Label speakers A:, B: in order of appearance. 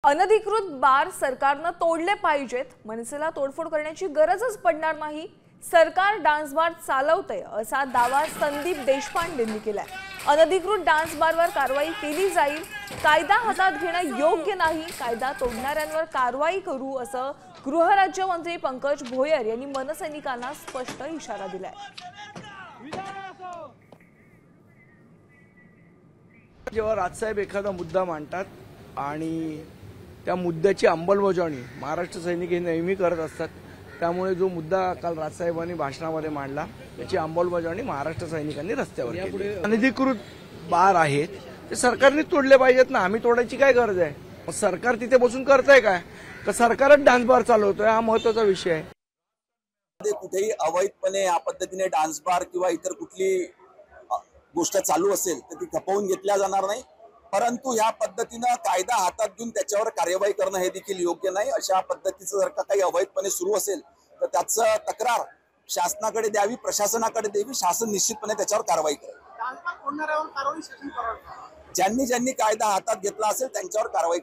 A: अनधिकृत बार सरकारने तोडले पाहिजेत। मनसेला तोडफोड करण्याची गरजच पडणार नाही। सरकार डान्स बार चालवते असा दावा संदीप देशपांडेंनी केलाय। अनधिकृत डान्स बारवर कारवाई केली जाईल। कायदा हातात घेणं योग्य नाही। कायदा तोडणाऱ्यांवर कारवाई करू असं गृहराज्यमंत्री पंकज भोयर यांनी मनसैनिकांना स्पष्ट इशारा दिलाय।
B: जेव्हा राजसाहेब एखादा मुद्दा मांडतात आणि त्या मुद्द्याची अंमलबजावणी महाराष्ट्र सैनिक हे नेहमी करत असतात, त्यामुळे जो मुद्दा काल राजसाहेबांनी भाषणामध्ये मांडला त्याची अंमलबजावणी महाराष्ट्र सैनिकांनी रस्त्यावर केली। अनधिकृत बार आहेत ते सरकारने तोडले पाहिजेत ना, आम्ही तोडायची काय गरज आहे? मग सरकार तिथे बसून करतंय काय का सरकारच डान्स बार चालवतोय? हा महत्त्वाचा विषय आहे।
C: कुठेही अवैधपणे या पद्धतीने डान्स बार किंवा इतर कुठली गोष्ट चालू असेल तर ती खपवून घेतल्या जाणार नाही, परंतु या पद्धतीने कायदा हातात घेऊन त्याच्यावर कार्यवाही करणं हे देखील योग्य नाही। अशा पद्धतीचं जर का काही अवैधपणे सुरू असेल तर त्याचं तक्रार शासनाकडे द्यावी, प्रशासनाकडे द्यावी। शासन निश्चितपणे त्याच्यावर कारवाई करेल। ज्यांनी कायदा हातात घेतला असेल त्यांच्यावर कारवाई